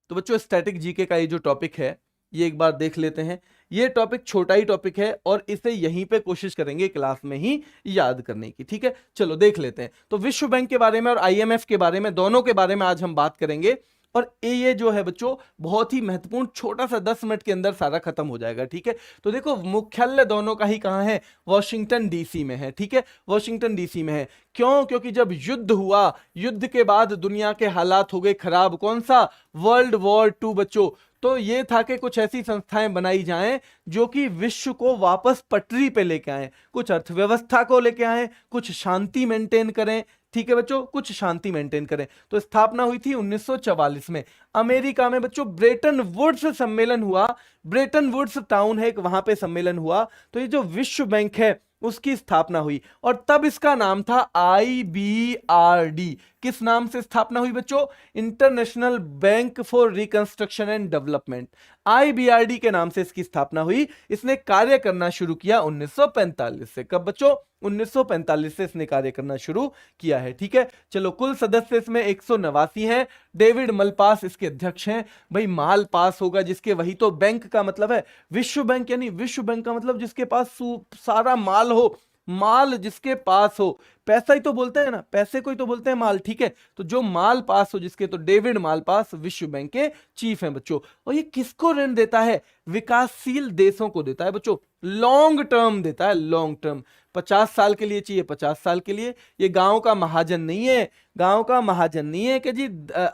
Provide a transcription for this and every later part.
तो बच्चों static GK का ये जो टॉपिक है ये एक बार देख लेते हैं। ये टॉपिक छोटा ही टॉपिक है और इसे यहीं पे कोशिश करेंगे क्लास में ही याद करने की, ठीक है। चलो देख लेते हैं। तो विश्व बैंक के बारे में और आईएमएफ के बारे में, दोनों के बारे में आज हम बात करेंगे। और ये जो है बच्चों बहुत ही महत्वपूर्ण, छोटा सा 10 मिनट के अंदर सारा खत्म हो जाएगा, ठीक है। तो देखो मुख्यालय दोनों का ही कहां है, वॉशिंगटन डीसी में है, ठीक है, वॉशिंगटन डीसी में है। क्यों? क्योंकि जब युद्ध हुआ, युद्ध के बाद दुनिया के हालात हो गए खराब। कौन सा? वर्ल्ड वॉर 2 बच्चों। तो ये था कि कुछ ऐसी संस्थाएं बनाई जाएं जो कि विश्व को वापस पटरी पे लेके आए, कुछ अर्थव्यवस्था को लेके आए, कुछ शांति मेंटेन करें, ठीक है बच्चों, कुछ शांति मेंटेन करें। तो स्थापना हुई थी 1944 में अमेरिका में बच्चों। ब्रेटन वुड्स सम्मेलन हुआ, ब्रेटन वुड्स टाउन है एक, वहां पे सम्मेलन हुआ। तो ये जो विश्व बैंक है उसकी स्थापना हुई और तब इसका नाम था IBRD। किस नाम से स्थापना हुई बच्चों? International bank for reconstruction and development, IBRD के नाम से इसकी स्थापना हुई। इसने कार्य करना शुरू किया 1945 से। कब बच्चों? 1945 से इसने कार्य करना शुरू किया है, ठीक है। चलो कुल सदस्य इसमें 189 हैं। डेविड मलपास इसके अध्यक्ष हैं। भाई माल पास होगा जिसके, वही तो बैंक का मतलब है। विश्व बैंक यानी विश्व बैंक का मतलब जिसके पास सारा माल हो, माल जिसके पास हो। पैसा ही तो बोलते हैं ना, पैसे को ही तो बोलते हैं माल, ठीक है। तो जो माल पास हो जिसके, तो डेविड मालपास विश्व बैंक के चीफ हैं बच्चों। और ये किसको ऋण देता है? विकासशील देशों को देता है बच्चों। लॉन्ग टर्म देता है, लॉन्ग टर्म। 50 साल के लिए चाहिए, 50 साल के लिए। ये गांव का महाजन नहीं है, गांव का महाजन नहीं है कि जी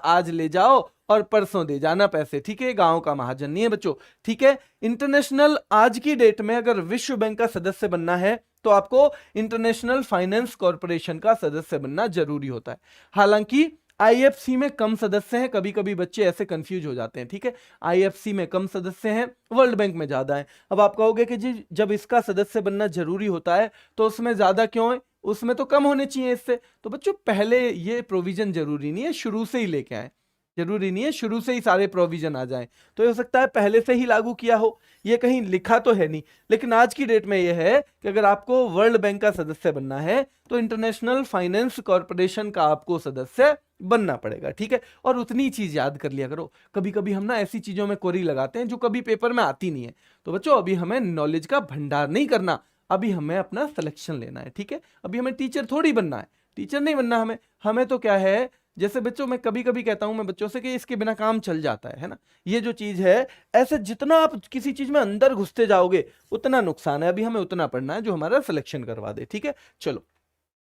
आज ले जाओ और परसों दे जाना पैसे, ठीक है। गांव का महाजन नहीं है बच्चों, ठीक है। इंटरनेशनल, आज की डेट में अगर विश्व बैंक का सदस्य बनना है तो आपको इंटरनेशनल फाइनेंस कॉर्पोरेशन का सदस्य बनना जरूरी होता है। हालांकि आईएफसी में कम सदस्य हैं, कभी कभी बच्चे ऐसे कंफ्यूज हो जाते हैं, ठीक है। आईएफसी में कम सदस्य हैं, वर्ल्ड बैंक में ज्यादा है। अब आप कहोगे कि जी जब इसका सदस्य बनना जरूरी होता है तो उसमें ज्यादा क्यों है, उसमें तो कम होने चाहिए इससे। तो बच्चों पहले ये प्रोविजन जरूरी नहीं है, शुरू से ही लेके आए, जरूरी नहीं है शुरू से ही सारे प्रोविजन आ जाएं। तो हो सकता है पहले से ही लागू किया हो, ये कहीं लिखा तो है नहीं। लेकिन आज की डेट में ये है कि अगर आपको वर्ल्ड बैंक का सदस्य बनना है तो इंटरनेशनल फाइनेंस कॉर्पोरेशन का आपको सदस्य बनना पड़ेगा, ठीक है। और उतनी चीज याद कर लिया करो। कभी कभी हम ना ऐसी चीजों में क्वेरी लगाते हैं जो कभी पेपर में आती नहीं है। तो बच्चों अभी हमें नॉलेज का भंडार नहीं करना, अभी हमें अपना सिलेक्शन लेना है, ठीक है। अभी हमें टीचर थोड़ी बनना है, टीचर नहीं बनना हमें। हमें तो क्या है, जैसे बच्चों मैं कभी कभी कहता हूं मैं बच्चों से कि इसके बिना काम चल जाता है ना। ये जो चीज है, ऐसे जितना आप किसी चीज में अंदर घुसते जाओगे उतना नुकसान है। अभी हमें उतना पढ़ना है जो हमारा सिलेक्शन करवा दे, ठीक है। चलो,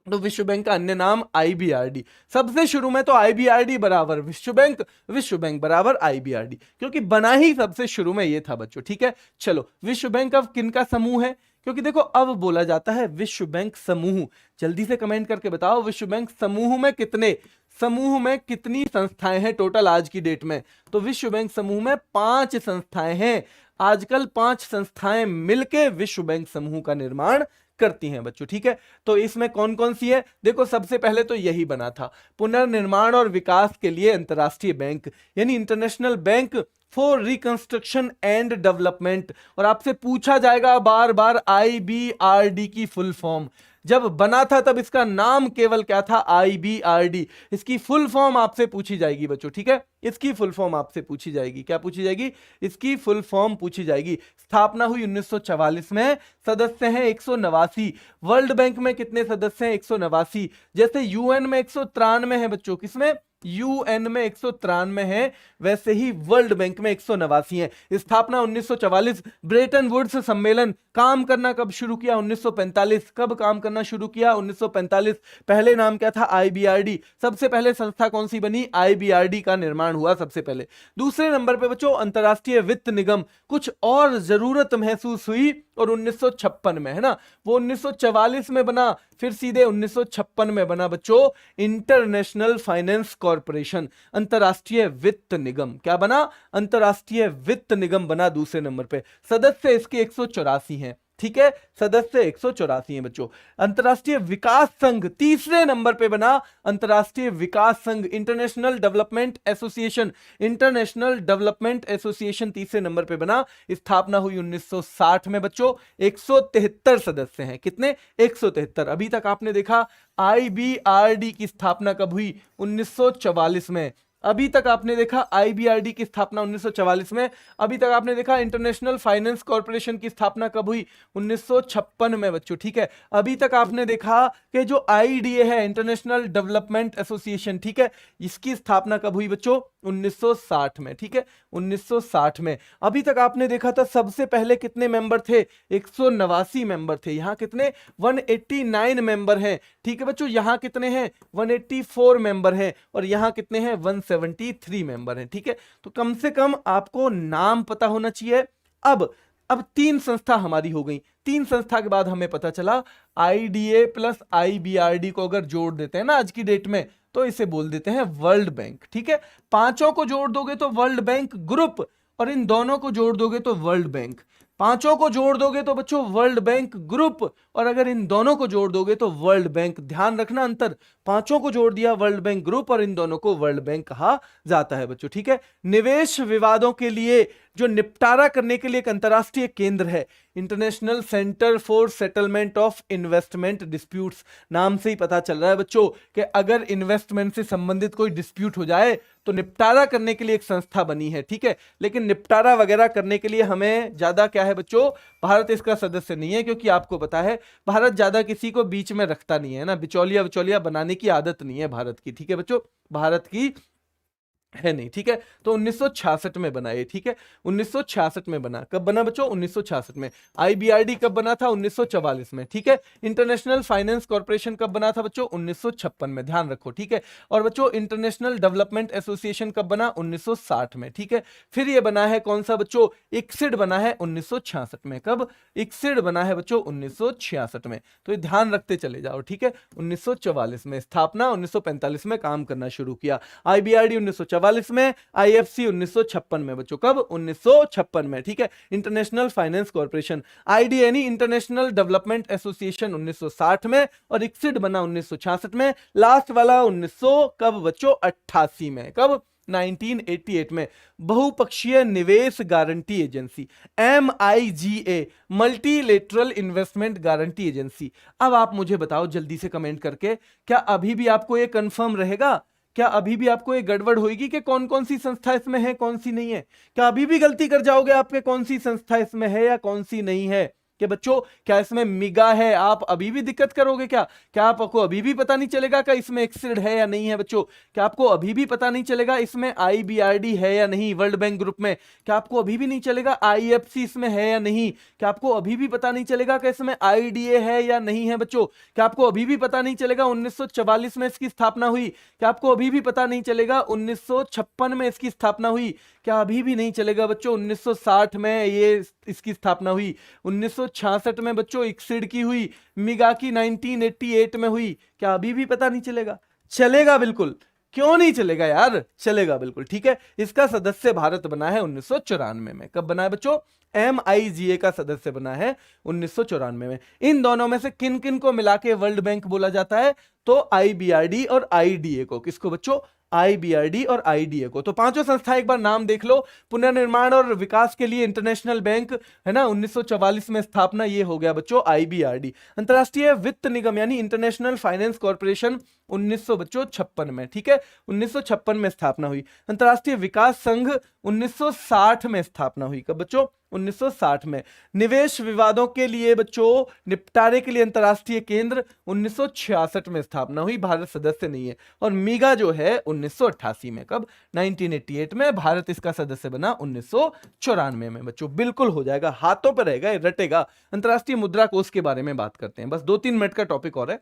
तो विश्व बैंक का अन्य नाम IBRD। सबसे शुरू में तो IBRD बराबर विश्व बैंक, विश्व बैंक बराबर IBRD, क्योंकि बना ही सबसे शुरू में ये था बच्चों, ठीक है। चलो, विश्व बैंक अब किनका समूह है? क्योंकि देखो अब बोला जाता है विश्व बैंक समूह। जल्दी से कमेंट करके बताओ विश्व बैंक समूह में कितने, समूह में कितनी संस्थाएं हैं टोटल आज की डेट में? तो विश्व बैंक समूह में 5 संस्थाएं हैं। आजकल 5 संस्थाएं मिलकर विश्व बैंक समूह का निर्माण करती हैं बच्चों, ठीक है। तो इसमें कौन कौन सी है? देखो सबसे पहले तो यही बना था, पुनर्निर्माण और विकास के लिए अंतरराष्ट्रीय बैंक, यानी international bank for reconstruction and development. और आपसे पूछा जाएगा बार बार IBRD की फुल फॉर्म। जब बना था तब इसका नाम केवल क्या था? IBRD। इसकी फुल फॉर्म आपसे पूछी जाएगी बच्चों, ठीक है। इसकी फुल फॉर्म आपसे पूछी जाएगी। क्या पूछी जाएगी? इसकी फुल फॉर्म पूछी जाएगी। स्थापना हुई 1944 में, सदस्य हैं 189। वर्ल्ड बैंक में कितने सदस्य हैं? 189। जैसे UN में 193 है बच्चों, किसमें? UN में 193 है, वैसे ही वर्ल्ड बैंक में 189 है। स्थापना 1944। ब्रेटन वुड्स सम्मेलन काम करना कब शुरू किया? 1945। कब काम करना शुरू किया? 1945। पहले नाम क्या था? IBRD। सबसे पहले संस्था कौन सी बनी? IBRD का निर्माण हुआ सबसे पहले। दूसरे नंबर पे बच्चों अंतरराष्ट्रीय वित्त निगम। कुछ और जरूरत महसूस हुई और 1956 में, है ना, वो 1944 में बना, फिर सीधे 1956 में बना बच्चों इंटरनेशनल फाइनेंस कॉर्पोरेशन, अंतरराष्ट्रीय वित्त निगम। क्या बना? अंतरराष्ट्रीय वित्त निगम बना दूसरे नंबर पे। सदस्य इसके 184 हैं, ठीक है, सदस्य 184 हैं बच्चों। अंतरराष्ट्रीय विकास संघ तीसरे नंबर पे बना, अंतरराष्ट्रीय विकास संघ, international development association, international development association तीसरे नंबर पे बना। स्थापना हुई 1960 में बच्चों। 173 सदस्य हैं। कितने? 173। अभी तक आपने देखा IBRD की स्थापना कब हुई? 1944 में। अभी तक आपने देखा आईबीआरडी की स्थापना 1944 में, अभी तक आपने देखा इंटरनेशनल फाइनेंस कॉर्पोरेशन की स्थापना कब हुई, 1956 में बच्चों, ठीक है। अभी तक आपने देखा कि जो आईडीए है, इंटरनेशनल डेवलपमेंट एसोसिएशन, ठीक है, इसकी स्थापना कब हुई बच्चों, 1960 में, ठीक है, 1960 में। अभी तक आपने देखा था सबसे पहले कितने मेंबर थे, 189 मेंबर थे, यहां कितने 189 मेंबर हैं, ठीक है बच्चों, यहां कितने हैं 184 मेंबर हैं, और यहां कितने हैं 173 मेंबर हैं, ठीक है। तो कम से कम आपको नाम पता होना चाहिए। अब 3 संस्था हमारी हो गई, 3 संस्था के बाद हमें पता चला आईडीए प्लस आईबीआरडी को अगर जोड़ देते हैं ना आज की डेट में, तो इसे बोल देते हैं वर्ल्ड बैंक, ठीक है। पांचों को जोड़ दोगे तो वर्ल्ड बैंक ग्रुप, और इन दोनों को जोड़ दोगे तो वर्ल्ड बैंक। पांचों को जोड़ दोगे तो बच्चों वर्ल्ड बैंक ग्रुप, और अगर इन दोनों को जोड़ दोगे तो वर्ल्ड बैंक। ध्यान रखना अंतर, पांचों को जोड़ दिया वर्ल्ड बैंक ग्रुप, और इन दोनों को वर्ल्ड बैंक कहा जाता है बच्चों, ठीक है। निवेश विवादों के लिए जो निपटारा करने के लिए एक अंतरराष्ट्रीय केंद्र है, international centre for settlement of investment disputes, नाम से ही पता चल रहा है बच्चों कि अगर इन्वेस्टमेंट से संबंधित कोई डिस्प्यूट हो जाए तो निपटारा करने के लिए एक संस्था बनी है, ठीक है। लेकिन निपटारा वगैरह करने के लिए हमें ज्यादा क्या है बच्चों, भारत इसका सदस्य नहीं है, क्योंकि आपको पता है भारत ज्यादा किसी को बीच में रखता नहीं है ना, बिचौलिया बिचौलिया बनाने की आदत नहीं है भारत की, ठीक है बच्चों, भारत की है नहीं, ठीक है। तो 1966 में बना ये, ठीक है, 1966 में बना। कब बना बच्चों, 1966 में। आईबीआरडी कब बना था, 1944 में, ठीक है। इंटरनेशनल फाइनेंस कॉर्पोरेशन कब बना था बच्चों, 1956 में, ध्यान रखो, ठीक है। और बच्चों इंटरनेशनल डेवलपमेंट एसोसिएशन कब बना, 1960 में, ठीक है। फिर ये बना है कौन सा बच्चों, इक्सिड बना है 1966 में। कब, इक्सिड बना है बच्चों 1966 में। तो ये ध्यान रखते चले जाओ, ठीक है। 1944 में स्थापना, 1945 में काम करना शुरू किया। आईबीआरडी 1944 में, आईएफसी 1956 में बच्चों, कब, 1956 में, ठीक है। इंटरनेशनल फाइनेंस कॉर्पोरेशन, आईडी यानी इंटरनेशनल डेवलपमेंट एसोसिएशन 1960 में, और इक्सिड बना 1966 में। लास्ट वाला 1900 कब बच्चों, 88 में। कब, 1988 में। बहुपक्षीय निवेश guarantee agency, MIGA, multilateral investment guarantee agency. अब आप मुझे बताओ जल्दी से कमेंट करके, क्या अभी भी आपको ये कंफर्म रहेगा, क्या अभी भी आपको ये गड़बड़ होगी कि कौन कौन सी संस्था इसमें है कौन सी नहीं है? क्या अभी भी गलती कर जाओगे आपके कौन सी संस्था इसमें है या कौन सी नहीं है? कि बच्चों क्या इसमें मिगा है, आप अभी भी दिक्कत करोगे क्या? क्या आपको अभी भी पता नहीं चलेगा कि इसमें एक्सिड है या नहीं है बच्चों? क्या आपको अभी भी पता नहीं चलेगा इसमें आईबीआरडी है या नहीं वर्ल्ड बैंक ग्रुप में? क्या आपको अभी भी नहीं चलेगा आईएफसी इसमें है या नहीं? क्या आपको अभी भी पता नहीं चलेगा कि इसमें आईडीए है या नहीं है बच्चों? क्या आपको अभी भी पता नहीं चलेगा 1944 में इसकी स्थापना हुई? क्या आपको अभी भी पता नहीं चलेगा 1956 में इसकी स्थापना हुई? क्या अभी भी नहीं चलेगा बच्चों 1960 में ये इसकी स्थापना हुई? 1966 में बच्चों इक्सिड की हुई, मिगा की 1988 में हुई। क्या अभी भी पता नहीं चलेगा? चलेगा बिल्कुल, क्यों नहीं चलेगा यार, चलेगा बिल्कुल, ठीक है। इसका सदस्य भारत बना है 1994 में। कब बना है बच्चों? MIGA का सदस्य बना है 1994 में। इन दोनों में से किन किन को मिला के वर्ल्ड बैंक बोला जाता है? तो IBRD और IDA को। किसको बच्चों? IBRD और IDA को। तो पांचों संस्था एक बार नाम देख लो। पुनर्निर्माण और विकास के लिए इंटरनेशनल बैंक है ना, 1944 में स्थापना, ये हो गया बच्चों IBRD। अंतरराष्ट्रीय वित्त निगम यानी इंटरनेशनल फाइनेंस कॉर्पोरेशन 1956 में, ठीक है, 1956 में स्थापना हुई। अंतरराष्ट्रीय विकास संघ 1960 में स्थापना हुई। कब बच्चों? 1960 में। निवेश विवादों के लिए बच्चों निपटारे के लिए अंतरराष्ट्रीय केंद्र 1966 में स्थापना हुई, भारत सदस्य नहीं है। और मीगा जो है 1988 में। कब? 1988 में। भारत इसका सदस्य बना 1994 में बच्चों। बिल्कुल हो जाएगा, हाथों पर रहेगा, रटेगा। अंतरराष्ट्रीय मुद्रा कोष के बारे में बात करते हैं, बस 2-3 मिनट का टॉपिक और है।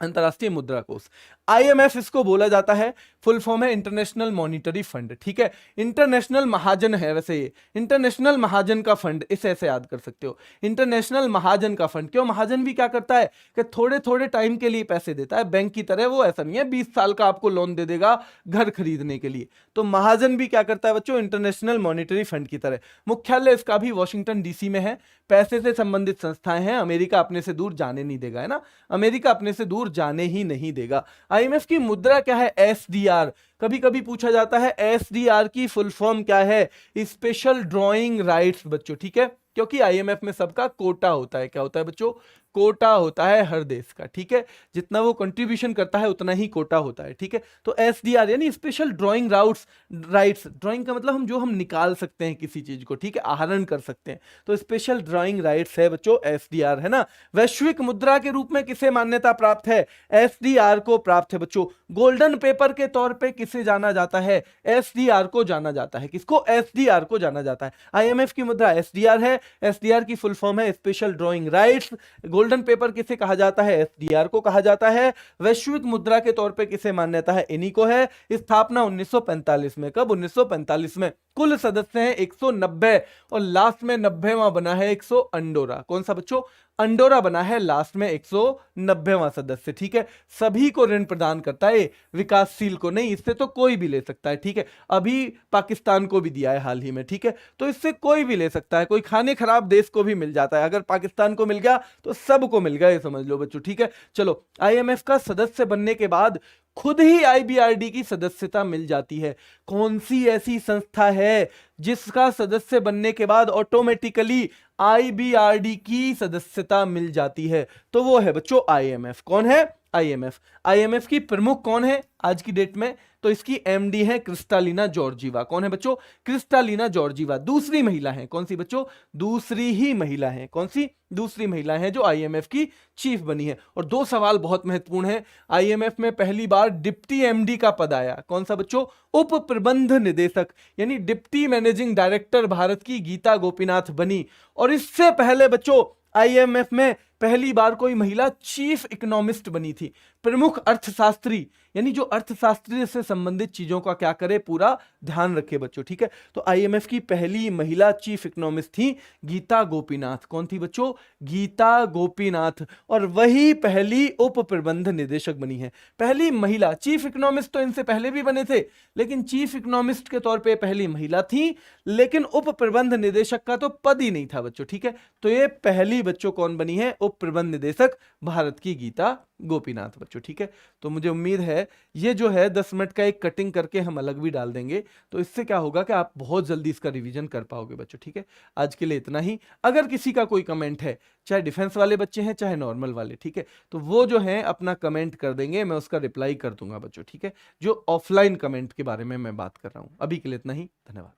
अंतरराष्ट्रीय मुद्रा कोष, IMF इसको बोला जाता है, फुल फॉर्म है इंटरनेशनल मॉनिटरी फंड, ठीक है। इंटरनेशनल महाजन है वैसे ये, इंटरनेशनल महाजन का फंड, इसे ऐसे याद कर सकते हो, इंटरनेशनल महाजन का फंड। क्यों? महाजन भी क्या करता है कि थोड़े थोड़े टाइम के लिए पैसे देता है, बैंक की तरह वो ऐसा नहीं है 20 साल का आपको लोन दे देगा घर खरीदने के लिए। तो महाजन भी क्या करता है बच्चों? इंटरनेशनल मॉनिटरी फंड की तरह। मुख्यालय इसका भी वॉशिंगटन DC में है। पैसे से संबंधित संस्थाएं हैं, अमेरिका अपने से दूर जाने नहीं देगा, है ना, अमेरिका अपने से दूर जाने ही नहीं देगा। IMF की मुद्रा क्या है? SDR। कभी कभी पूछा जाता है SDR की फुल फॉर्म क्या है? स्पेशल ड्रॉइंग राइट्स बच्चों, ठीक है, क्योंकि IMF में सबका कोटा होता है। क्या होता है बच्चों? कोटा होता है हर देश का, ठीक है, जितना वो कंट्रीब्यूशन करता है उतना ही कोटा होता है, ठीक है। तो एसडीआर यानी स्पेशल ड्राइंग राइट्स, ड्राइंग का मतलब हम निकाल सकते हैं किसी चीज को, ठीक है, आहरण कर सकते हैं, तो स्पेशल ड्राइंग राइट्स है बच्चों एसडीआर, है ना। वैश्विक मुद्रा के रूप में किसे मान्यता प्राप्त है, एसडीआर को प्राप्त है बच्चों। गोल्डन पेपर के तौर पे किसे जाना जाता है, एसडीआर को जाना जाता है, किसको, एसडीआर को जाना जाता है। आईएमएफ की मुद्रा एसडीआर है, एसडीआर की फुल फॉर्म है special drawing rights. Golden paper किसे कहा जाता है, एसडीआर को कहा जाता है। वैश्विक मुद्रा के तौर पे किसे मान्यता है, इन्हीं को है। स्थापना 1945 में, कब, 1945 में। कुल सदस्य हैं 190 और लास्ट में 90वां बना है 100 अंडोरा। कौन सा बच्चों, अंडोरा बना है लास्ट में 190वां सदस्य, ठीक है। सभी को ऋण प्रदान करता है, विकासशील को नहीं, इससे तो कोई भी ले सकता है, ठीक है। अभी पाकिस्तान को भी दिया है हाल ही में, ठीक है, तो इससे कोई भी ले सकता है, कोई खाने खराब देश को भी मिल जाता है। अगर पाकिस्तान को मिल गया तो सबको मिल गया, ये समझ लो बच्चों, ठीक है। चलो, आईएमएफ का सदस्य बनने के बाद खुद ही आईबीआरडी की सदस्यता मिल जाती है। कौन सी ऐसी संस्था है जिसका सदस्य बनने के बाद ऑटोमेटिकली आईबीआरडी की सदस्यता मिल जाती है, तो वो है बच्चों आईएमएफ। कौन है, आईएमएफ। आईएमएफ की प्रमुख कौन है आज की डेट में, तो इसकी एमडी है क्रिस्टालिना जॉर्जीवा। कौन है बच्चों, क्रिस्टालिना जॉर्जीवा। दूसरी महिला है, कौन सी बच्चों, दूसरी ही महिला है, कौन सी, दूसरी महिला है जो आईएमएफ की चीफ बनी है। और दो सवाल बहुत महत्वपूर्ण है, आईएमएफ में पहली बार डिप्टी एमडी का पद आया, कौन सा बच्चों, उप प्रबंध निदेशक यानी डिप्टी मैनेजिंग डायरेक्टर भारत की गीता गोपीनाथ बनी। और इससे पहले बच्चों आईएमएफ में पहली बार कोई महिला चीफ इकोनॉमिस्ट बनी थी, प्रमुख अर्थशास्त्री, यानी जो अर्थशास्त्री से संबंधित चीजों का क्या करे, पूरा ध्यान रखे बच्चों, ठीक है। तो आईएमएफ की पहली महिला चीफ इकोनॉमिस्ट थी गीता गोपीनाथ। कौन थी बच्चों, गीता गोपीनाथ। और वही पहली उप प्रबंध निदेशक बनी है, पहली महिला चीफ इकोनॉमिस्ट। तो इनसे पहले भी बने थे, लेकिन चीफ इकोनॉमिस्ट के तौर पे पहली महिला थी, लेकिन उप प्रबंध निदेशक का तो पद ही नहीं था बच्चों, ठीक है। तो ये पहली बच्चों कौन बनी है, उप प्रबंध निदेशक भारत की गीता गोपीनाथ बच्चों, ठीक है। तो मुझे उम्मीद है ये जो है 10 मिनट का एक कटिंग करके हम अलग भी डाल देंगे, तो इससे क्या होगा कि आप बहुत जल्दी इसका रिवीजन कर पाओगे बच्चों, ठीक है। आज के लिए इतना ही। अगर किसी का कोई कमेंट है, चाहे डिफेंस वाले बच्चे हैं चाहे नॉर्मल वाले, ठीक है, तो वो जो है अपना कमेंट कर देंगे, मैं उसका रिप्लाई कर दूंगा बच्चों, ठीक है। जो ऑफलाइन कमेंट के बारे में मैं बात कर रहा हूं। अभी के लिए इतना ही, धन्यवाद।